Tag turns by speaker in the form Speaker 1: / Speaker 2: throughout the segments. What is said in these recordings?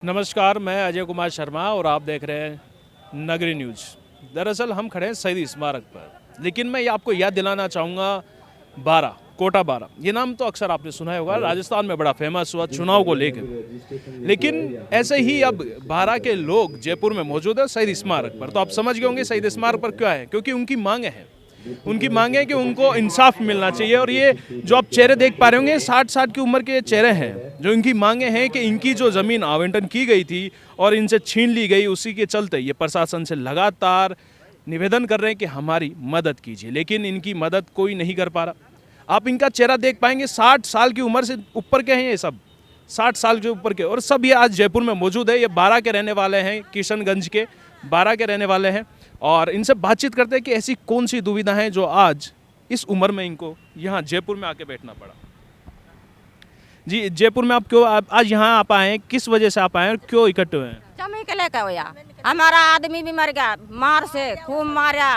Speaker 1: नमस्कार, मैं अजय कुमार शर्मा और आप देख रहे हैं नगरी न्यूज़। दरअसल हम खड़े हैं शहीद स्मारक पर, लेकिन मैं आपको याद दिलाना चाहूँगा बारा, कोटा बारा, ये नाम तो अक्सर आपने सुना होगा, राजस्थान में बड़ा फेमस हुआ चुनाव को लेकर। लेकिन ऐसे ही अब बारा के लोग जयपुर में मौजूद है शहीद स्मारक पर। तो आप समझ गए होंगे शहीद स्मारक पर क्या है, क्योंकि उनकी मांगे हैं। उनकी मांग है कि उनको इंसाफ मिलना चाहिए। और ये जो आप चेहरे देख पा रहे होंगे 60 की उम्र के चेहरे हैं, जो इनकी मांगे हैं कि इनकी जो ज़मीन आवंटन की गई थी और इनसे छीन ली गई, उसी के चलते ये प्रशासन से लगातार निवेदन कर रहे हैं कि हमारी मदद कीजिए, लेकिन इनकी मदद कोई नहीं कर पा रहा। आप इनका चेहरा देख पाएंगे, 60 साल की उम्र से ऊपर के हैं ये सब, 60 साल के ऊपर के, और सब ये आज जयपुर में मौजूद है। ये बारा के रहने वाले हैं, किशनगंज के बारा के रहने वाले हैं। और इनसे बातचीत करते हैं कि ऐसी कौन सी दुविधा है जो आज इस उम्र में इनको यहाँ जयपुर में आके बैठना पड़ा। जी, जयपुर में आप क्यों आज यहाँ आप आए हैं, किस वजह से आप आए हैं और क्यों इकट्ठे हुए हैं?
Speaker 2: जमी के लेकर होया, हमारा आदमी भी मर गया, मार से खूब मारा,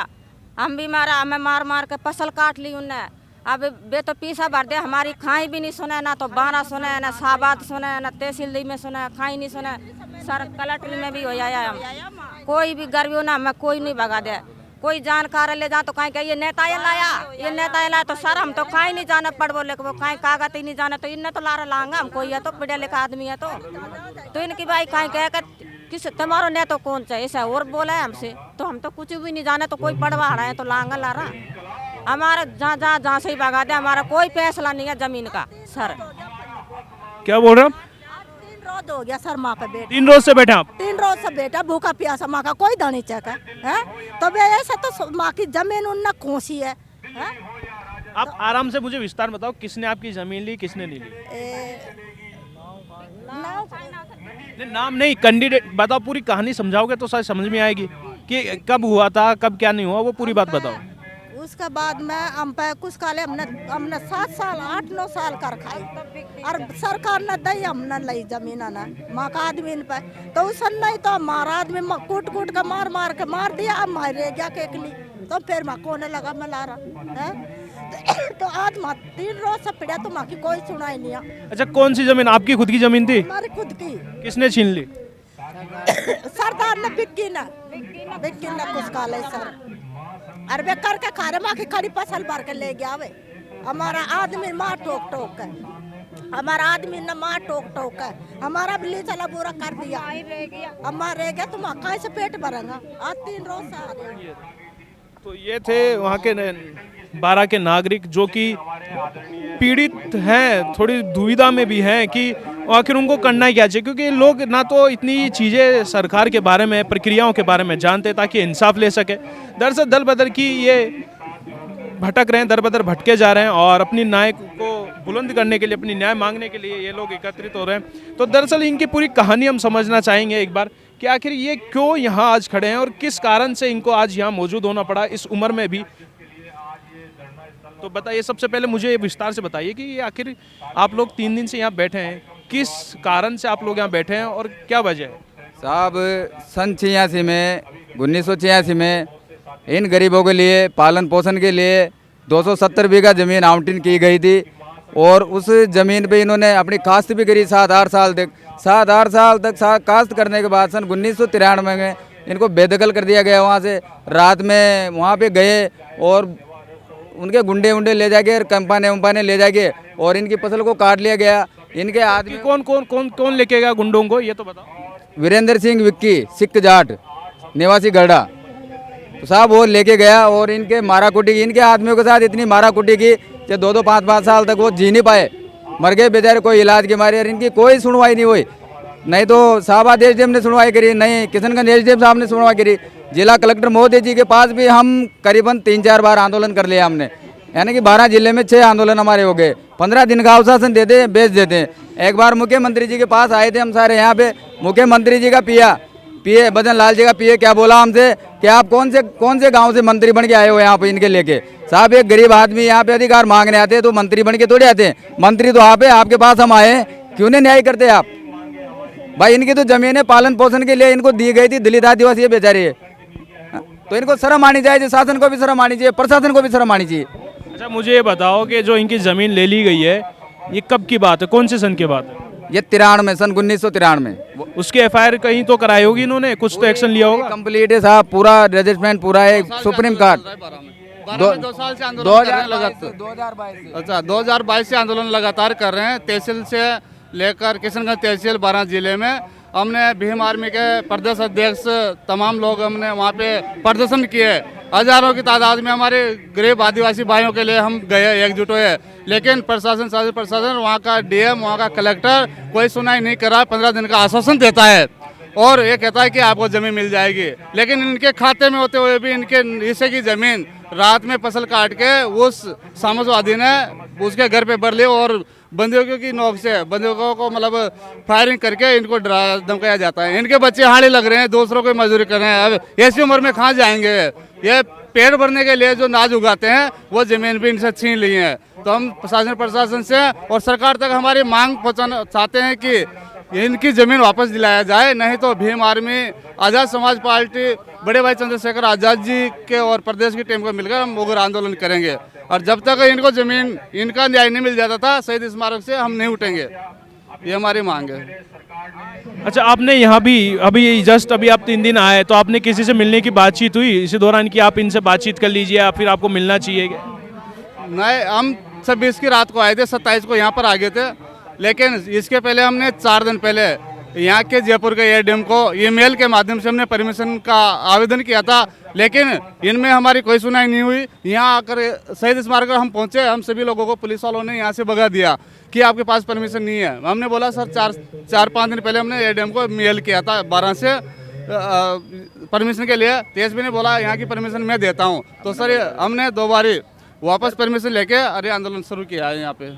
Speaker 2: हम भी मारा, हमें मार मार के फसल काट ली उनने। अब बे तो पीसा भर दे, हमारी खाई भी नहीं सुने, ना तो बारा सुने, ना साबाद सुने, ना तहसील में सुने, खाई नहीं सुने। सर कलेक्टर में भी हो जाया, हम कोई भी गरीब ना हमें कोई नहीं भगा दे। कोई जानकार ले जा तो कहीं ये नेता ये लाया, ये नेता ये लाया, तो सर हम तो कहीं नहीं जाने पड़ बोले वो कहीं कागज ही नहीं जाने, तो इनने तो लारा लांगा हम, कोई है तो पढ़े लिखा आदमी है तो इनकी भाई कहीं कह कर किस तुम्हारो ने तो कौन सा ऐसा और बोला है हमसे, तो हम तो कुछ भी नहीं जाने, तो कोई पढ़वा रहा है तो लांगा ला रहा। हमारा जहाँ से ही भगा दे, हमारा कोई फैसला नहीं है जमीन का। सर
Speaker 1: क्या बोल रहे हैं?
Speaker 3: 3 रोज हो गया सर, माँ का बेटा
Speaker 1: 3 रोज से बैठे आप?
Speaker 3: 3 रोज से बेटा भूखा प्यासा, माँ का कोई दानी चेक है तो बे ऐसा तो माँ की जमीन उन्ना खोसी है।
Speaker 1: आप आराम से मुझे विस्तार बताओ, किसने आपकी जमीन ली, किसने नहीं ली? नहीं, नाम नहीं, कैंडिडेट बताओ, पूरी कहानी समझाओगे तो शायद समझ में आएगी कि कब हुआ था, कब क्या नहीं हुआ, वो पूरी बात बताओ।
Speaker 3: उसके बाद में हम पे कुछ काले हमने 7 साल 8-9 साल कर खाई, और सरकार ने दई हमने ली जमीन ना माँ का आदमी पे, तो उस नहीं तो हमारा आदमी कूट कूट के मार के मार दिया, अब मारे गया केकली, तो फिर माँ कोने लगा मैं ला रहा है। तो आज माँ 3 रोज से पड़ा, तो माँ की कोई सुनाई नहीं है।
Speaker 1: अच्छा, कौन सी जमीन? आपकी खुद की जमीन थी?
Speaker 3: हमारी खुद की।
Speaker 1: किसने छीन ली?
Speaker 3: सरदार ने बिक्की ना कुछ काले सर, अरे वे करके खारे माँ की खड़ी फसल भर के ले गया वे। हमारा आदमी माँ टोक टोक है, हमारा आदमी ने माँ टोक टोक है, हमारा बिल्ली चला बुरा कर दिया, हमारा रह गया, तुम कहाँ से पेट भरेगा? आज 3 रोज से आ रहे।
Speaker 1: तो ये थे वहाँ के बारा के नागरिक जो कि पीड़ित हैं, थोड़ी दुविधा में भी हैं कि आखिर उनको करना क्या चाहिए, क्योंकि लोग ना तो इतनी चीज़ें सरकार के बारे में, प्रक्रियाओं के बारे में जानते ताकि इंसाफ ले सके। दरअसल दल बदल की ये भटक रहे हैं, दर बदर भटके जा रहे हैं, और अपनी न्याय को बुलंद करने के लिए, अपनी न्याय मांगने के लिए ये लोग एकत्रित हो रहे हैं। तो दरअसल इनकी पूरी कहानी हम समझना चाहेंगे एक बार कि आखिर ये क्यों यहाँ आज खड़े हैं और किस कारण से इनको आज यहाँ मौजूद होना पड़ा इस उम्र में भी। तो बताइए, सबसे पहले मुझे ये विस्तार से बताइए कि ये आखिर आप लोग 3 दिन से यहाँ बैठे हैं, किस कारण से आप लोग यहाँ बैठे हैं और क्या वजह है?
Speaker 4: साहब, सन 86 में 1986 में इन गरीबों के लिए पालन पोषण के लिए 270 बीघा ज़मीन आवंटन की गई थी, और उस ज़मीन पे इन्होंने अपनी काश्त भी करी 7-8 साल तक। 7-8 साल तक काश्त करने के बाद सन 1993 में इनको बेदखल कर दिया गया। वहाँ से रात में वहाँ पे गए और उनके गुंडे ले जाके, कंपाने ले जाके, और इनकी फसल को काट लिया गया। इनके आदमी
Speaker 1: कौन लेके गया गुंडों को, ये तो बताओ।
Speaker 4: वीरेंद्र सिंह विक्की सिख जाट निवासी गढ़ा, तो साहब वो लेके गया, और इनके माराकुटी की, इनके आदमियों के साथ इतनी माराकुटी की कि 2-2 5-5 साल तक वो जी नहीं पाए, मर गए बेचारे, कोई इलाज के मारे। और इनकी कोई सुनवाई नहीं हुई, नहीं तो शाहबाद एसडीएम ने सुनवाई करी, नहीं किशनगंज एसडीएम साहब ने सुनवाई करी, जिला कलेक्टर महोदय जी के पास भी हम करीबन 3-4 बार आंदोलन कर लिया हमने। यानी कि 12 जिले में 6 आंदोलन हमारे हो गए। 15 दिन का अवशासन देते हैं, बेच देते हैं। एक बार मुख्यमंत्री जी के पास आए थे हम सारे यहाँ पे, मुख्यमंत्री जी का पीए भजन लाल जी का पीए क्या बोला हमसे कि आप कौन से गांव से मंत्री बन के आए हो यहाँ पे इनके लेके। साहब, एक गरीब आदमी यहाँ पे अधिकार मांगने आते हैं तो मंत्री बन के थोड़े आते हैं। मंत्री तो आप है, आपके पास हम आए, क्यों नहीं न्याय करते आप? भाई, इनकी तो जमीनें पालन पोषण के लिए इनको दी गई थी, दलित आदिवासी बेचारे, तो इनको शर्म आनी चाहिए, शासन को भी शर्म आनी चाहिए, प्रशासन को भी शर्म आनी चाहिए।
Speaker 1: अच्छा, मुझे ये बताओ कि जो इनकी ज़मीन ले ली गई है, ये कब की बात है, कौन से सन की बात है?
Speaker 4: ये 93 सन 1993।
Speaker 1: उसकी एफआईआर कहीं तो कराई होगी इन्होंने, कुछ तो एक्शन लिया होगा।
Speaker 4: कंप्लीट है साहब, पूरा रजिस्ट्रेशन पूरा है, सुप्रीम कोर्ट
Speaker 5: 2 साल से आंदोलन कर रहे हैं लगातार।
Speaker 4: 2022
Speaker 5: अच्छा, 2022 से आंदोलन लगातार कर रहे हैं। तहसील से लेकर किशनगंज तहसील 12 जिले में हमने भीम आर्मी के प्रदेश अध्यक्ष तमाम लोग हमने वहाँ पे प्रदर्शन किए। हजारों की तादाद में हमारे गरीब आदिवासी भाइयों के लिए हम गए, एकजुट हुए, लेकिन प्रशासन, शासन प्रशासन, वहाँ का डीएम, वहाँ का कलेक्टर कोई सुनाई नहीं कर रहा। 15 दिन का आश्वासन देता है और ये कहता है कि आपको जमीन मिल जाएगी, लेकिन इनके खाते में होते हुए भी इनके हिस्से की जमीन रात में फसल काट के उस सामंतवादी ने उसके घर पे भर ली और बंदूकों की नोक से बंदूकों को मतलब फायरिंग करके इनको डरा धमकाया जाता है। इनके बच्चे हाड़े लग रहे हैं, दूसरों को मजदूरी कर रहे हैं। अब ऐसी उम्र में कहाँ जाएंगे? ये पेड़ भरने के लिए जो नाज उगाते हैं वो जमीन भी इनसे छीन ली है। तो हम प्रशासन से और सरकार तक हमारी मांग पहुँचाना चाहते हैं कि इनकी जमीन वापस दिलाया जाए, नहीं तो भीम आर्मी, आज़ाद समाज पार्टी, बड़े भाई चंद्रशेखर आज़ाद जी के और प्रदेश की टीम को मिलकर हम उग्र आंदोलन करेंगे। और जब तक इनको जमीन, इनका न्याय नहीं मिल जाता था शहीद स्मारक से, हम नहीं उठेंगे। ये हमारी मांग है।
Speaker 1: अच्छा, आपने यहाँ भी अभी जस्ट अभी आप 3 दिन आए, तो आपने किसी से मिलने की बातचीत हुई इसी दौरान कि आप इनसे बातचीत कर लीजिए या फिर आपको मिलना चाहिए?
Speaker 5: नहीं, हम 26 की रात को आए थे, 27 को यहाँ पर आ गए थे, लेकिन इसके पहले हमने 4 दिन पहले यहाँ के जयपुर के एडीएम को ईमेल के माध्यम से हमने परमिशन का आवेदन किया था, लेकिन इनमें हमारी कोई सुनाई नहीं हुई। यहाँ आकर शहीद स्मारक हम पहुँचे, हम सभी लोगों को पुलिस वालों ने यहाँ से भगा दिया कि आपके पास परमिशन नहीं है। हमने बोला सर 4-5 दिन पहले हमने एडीएम को मेल किया था 12 से परमिशन के लिए। तेज भी ने बोला यहाँ की परमिशन मैं देता हूँ। तो सर हमने 2 बारी वापस परमिशन लेके अरे आंदोलन शुरू किया है यहाँ पे।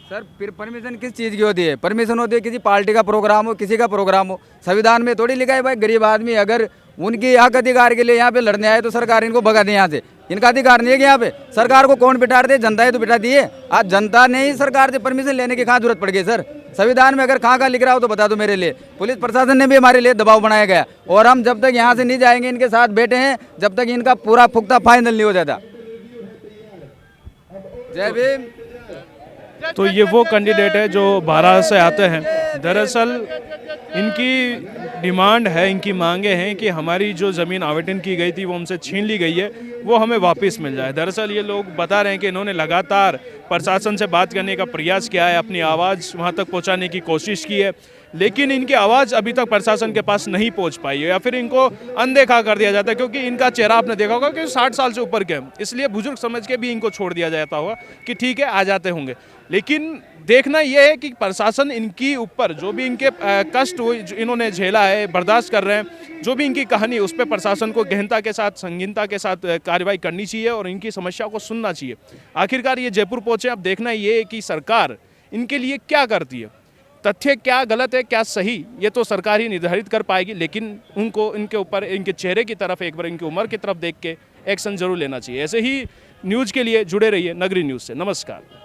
Speaker 4: सर फिर परमिशन किस चीज़ की होती है? परमिशन होती है किसी पार्टी का प्रोग्राम हो, किसी का प्रोग्राम हो। संविधान में थोड़ी लिखा है भाई गरीब आदमी अगर उनकी हक अधिकार के लिए यहाँ पे लड़ने आए तो सरकार इनको भगा दे यहाँ से। इनका अधिकार नहीं है कि यहाँ पे सरकार को कौन बिठा दे? जनता ही तो बिठा दी है। आज जनता ने ही सरकार से परमिशन लेने की कहाँ जरूरत पड़ गई सर? संविधान में अगर कहाँ लिख रहा हो तो बता दो मेरे लिए। पुलिस प्रशासन ने भी हमारे लिए दबाव बनाया गया और हम जब तक यहाँ से नहीं जाएंगे, इनके साथ बैठे हैं, जब तक इनका पूरा पुख्ता फाइनल नहीं हो जाता। जय भीम।
Speaker 1: तो ये वो कैंडिडेट है जो 12 से आते हैं। दरअसल इनकी डिमांड है, इनकी मांगे हैं कि हमारी जो ज़मीन आवंटन की गई थी वो हमसे छीन ली गई है, वो हमें वापस मिल जाए। दरअसल ये लोग बता रहे हैं कि इन्होंने लगातार प्रशासन से बात करने का प्रयास किया है, अपनी आवाज़ वहाँ तक पहुँचाने की कोशिश की है, लेकिन इनकी आवाज़ अभी तक प्रशासन के पास नहीं पहुंच पाई है या फिर इनको अनदेखा कर दिया जाता है, क्योंकि इनका चेहरा आपने देखा होगा कि 60 साल से ऊपर के हैं, इसलिए बुजुर्ग समझ के भी इनको छोड़ दिया जाता होगा कि ठीक है आ जाते होंगे। लेकिन देखना यह है कि प्रशासन इनकी ऊपर जो भी इनके कष्ट हुए, जो इन्होंने झेला है, बर्दाश्त कर रहे हैं, जो भी इनकी कहानी, उस पर प्रशासन को गहनता के साथ, संगीनता के साथ कार्रवाई करनी चाहिए और इनकी समस्या को सुनना चाहिए। आखिरकार ये जयपुर पहुँचे, अब देखना ये है कि सरकार इनके लिए क्या करती है। तथ्य क्या गलत है, क्या सही, ये तो सरकार ही निर्धारित कर पाएगी, लेकिन उनको इनके ऊपर, इनके चेहरे की तरफ एक बार, इनकी उम्र की तरफ देख के एक्शन जरूर लेना चाहिए। ऐसे ही न्यूज़ के लिए जुड़े रहिए नगरी न्यूज़ से। नमस्कार।